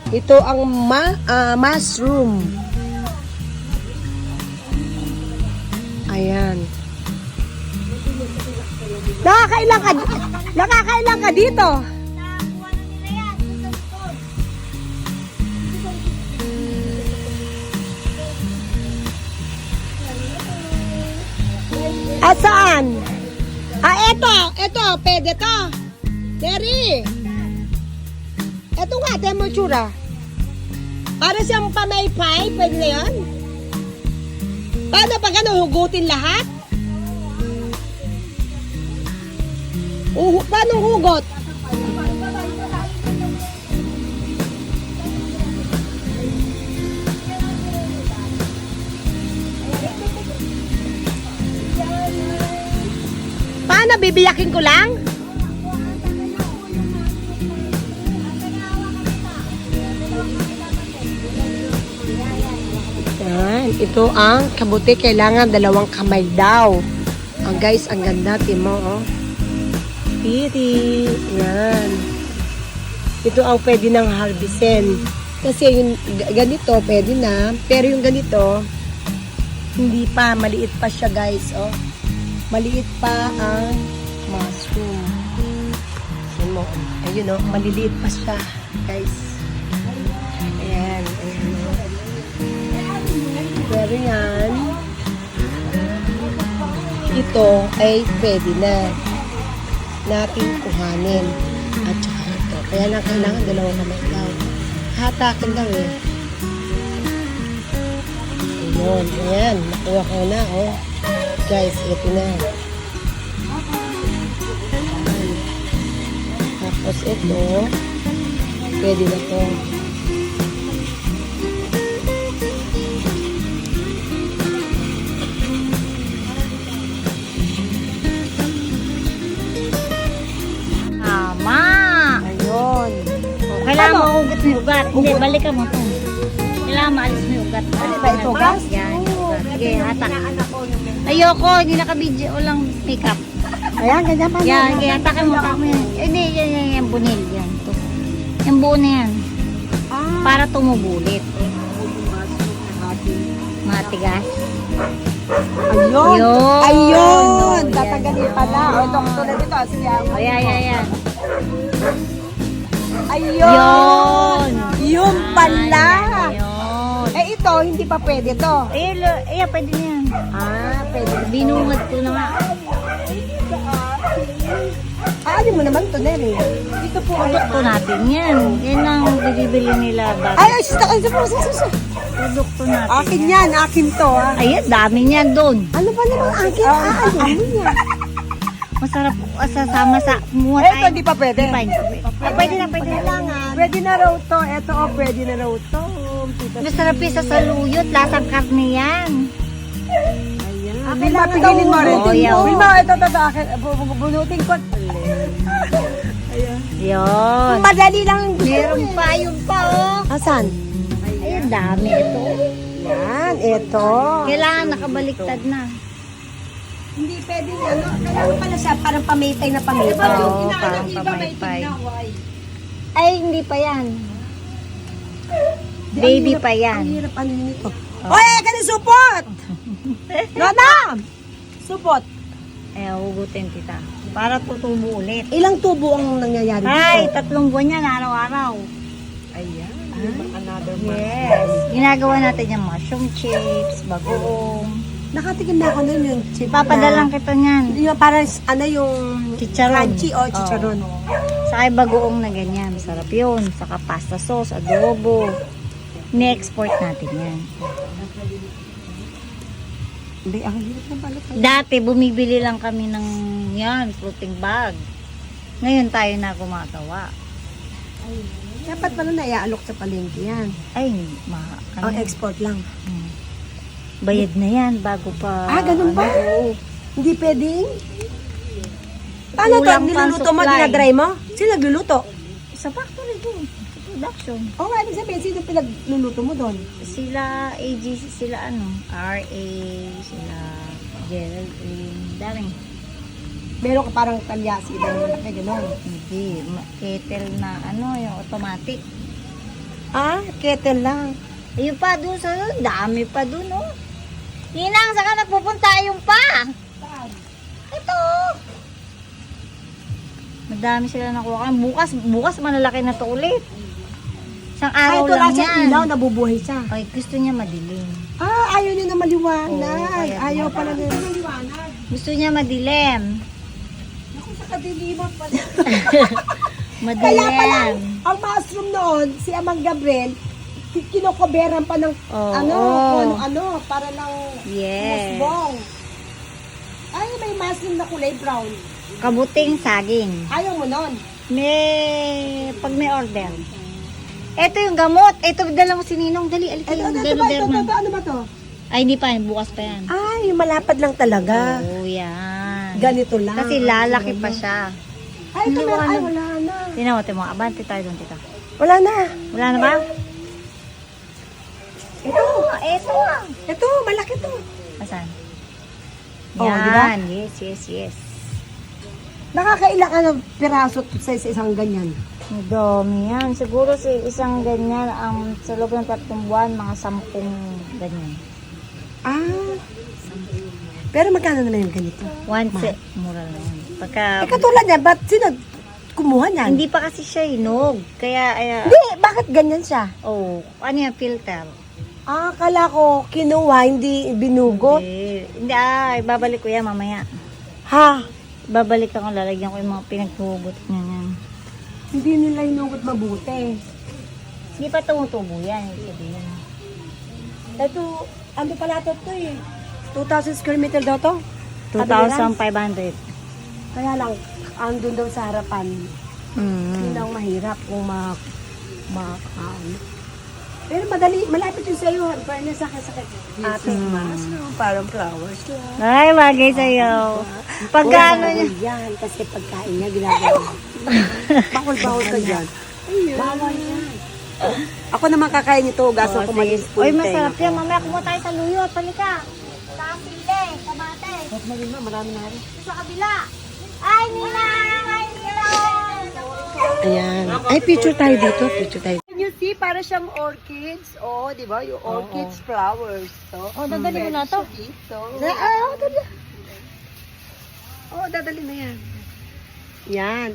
Ito ang mushroom. Ayan. Nakakailan ka dito? At saan? Eto, pwede to. Terry. Eto nga, demo tsura. Para siyang pamaypay, pwede na yan? Paano pag ano, hugutin lahat? Paano hugot? Paano, bibiyakin ko lang? Yan, ito ang kabuti, kailangan 2 kamay daw. Guys, ang ganda, timo, oh. Piri. Yan. Ito ang pwede ng harvestin. Kasi yung ganito, pwede na. Pero yung ganito, hindi pa. Maliit pa siya, guys, oh. Maliit pa ang mushroom. Yan mo. Ayun, oh. Maliliit pa siya, guys. Ayan. Ayan, oh. Pero yan, ito ay pwede na natin kuhanin. At saka ito. Kaya lang kailangan 2 kamay daw. Hatakin lang eh. Ayun. Ayan. Nakuha ko na. Oh. Guys, ito na. Tapos ito, pwede na to. Kailangan mo ugat mo yung ugat. Hindi, balikan mo ito. Kailangan maalis mo yung ugat. Ano ba ito, gas? Yan, yung ugat. Sige, hatak. Ayoko, hindi nakabidyo. Walang pick-up. Ayan, ganyan pa. Yan, kaya hatakin mo ka mo yan. Hindi, yan, bunil. Yan, ito. Yung buo na yan. Para tumubulit. Matigas. Ayun. Ayun. Ayun. Yan. Tatanggalin pala. O, ito, tulad ito. Siya. Ayan. Ayun. Yun. Yun pala. Ayun. Eh, ito, hindi pa pwede to. Ayan, pwede na yan. Pwede. Binungad ko na nga. Ano mo naman to, Neri? Dito po. Produkto natin yan. Yan ang binibili nila dati. Ay, sus. Produkto natin. Akin yan. Akin to, ha. Ayan, dami niyan doon. Ano ba naman akin? Ayun mo yan. Masarap sasama sa mua Eh, ito, hindi pa pwede. Pwede na. Pwede na raw to. Ito, pwede na raw to. Masarap yung sa saluyot. Lasang karne yan. Ayan. Wilma, pigilin mo rin. Oo, yan. Wilma, ito, akin. Bunutin ko. Yun. Madali lang. Meron pa, yun pa, oh. Asan? Ayun, dami ito. Yan, ito. Kailangan nakabaliktad na. Hindi pwede ano. Kailangan pala siya parang pamaypay na pamaypay. Oo, parang pamaypay. Ay, hindi pa yan. Baby pa yan. Ang hirap ano nito. Oy, ganun supot! Nana! Supot. Ay, hugutin kita. Para tutubo ulit. Ilang tubo ang nangyayari Ay, dito? 3 buwan yan, araw-araw. Ayan. Another Yes. Ginagawa natin yung mushroom chips, bagoong. Nakatikim na ako nun yung chip Papadalang kita niyan. Yung para ano yung Chicharon. crunchy o chicharon. Saka yung bagoong na ganyan. Masarap yun. Saka pasta sauce, adobo. Ne-export natin yan. Hindi, ang hirap na pala. Dati, bumibili lang kami ng yan, floating bag. Ngayon tayo na gumagawa. Dapat pala na iaalok sa palengke yan. Ay, Ang export lang. bayad na yan bago pa. Ganun ba? Oo. Hindi pwedeng? Paano to? Kulang pang Niluluto mo? supply. Dinadry mo? Sino nagluluto? Sa factory doon, sa production. Oo, ibig sabihin, sino pinagluluto mo doon? Sila AGC, sila RA, sila Geraldine, daming. Meron ka parang kalyasi na malaki, gano'n. Hindi, kettle na yung automatic. Kettle lang. Ayun pa dun sa dami pa dun, oh. Ninang, saka nagpupunta yung pa? Ito. Madami sila nakuha. Bukas malalaki na to ulit. Isang araw Ito lang lang sa yan. ilaw, nabubuhay siya. Ay, gusto niya madilim. Ayaw niya na maliwanag. Oo, kaya Ayaw nga pala pala. na maliwanag. Gusto niya madilim. Ako sa kadiliman pala. Madilim. Kaya pala, ang mushroom noon, si Amang Gabriel, kinokoberan pa ng Oo. ano, para lang Yes. musbong. Ay, may mushroom na kulay brown. Kabuting saging. Ayaw mo nun. Pag may order. Ito yung gamot. Ito, dala mo si Ninong. Dali, alika yung Deroderman. Ano ba to? Ay, hindi pa. Bukas pa yan. Ay, malapad lang talaga. Oo, yan. Ganito lang. Kasi lalaki pa siya. Ay, ito Hindi, meron. Ay, ano. wala na. Tinawote mo. Abante tayo doon, tita. Wala na. Wala na ba? Ito. Ito. Ito, malaki to. Asan? Oh, Yan. di ba? Yes. Nakakailang piraso sa isang ganyan. Ang dami yan. Siguro si isang ganyan, sa loob ng 3 buwan, mga 10 ganyan. Pero magkano naman yung ganito? Once, mura lang yan. Pagka, Katulad niya, ba't sino kumuha niyan? hindi pa kasi siya hinog. Kaya, Hindi, bakit ganyan siya? ano yan, filter. Akala ko kinuha, hindi binugot. Hindi, ibabalik ko yan mamaya. Ha? Babalik ako, lalagyan ko yung mga pinaghugot niya yan. Hindi nila hinugot mabuti. Hindi pa tumutubo yan, ibig sabihin. Ito, ano pala ito eh? 2,000 square meter daw to? 2,500. Kaya lang, andun daw sa harapan. Yun ang mahirap kung pero malapit yun sa'yo. Fairness sa akin. Ate, parang flowers lang. Ay, bagay sa'yo. Pagkano niya? Yan, kasi pagkain niya ginagawa. Bawal ka dyan. Bawal yan. Ako naman kakain nito, gaso ko maging spoon. Uy, masarap yan. Mamaya kumuha tayo sa luyo. Palika. Kasile, kamate. Huwag mo rin marami na rin. Sa kabila. Ay, Ninang! Ay, Ninang! Ayan. Ay, picture tayo dito. Can you see, para siyang orchids. Oh, di ba? Yung orchids flowers. So, Dadali mo na to. dadali na yan. Yan.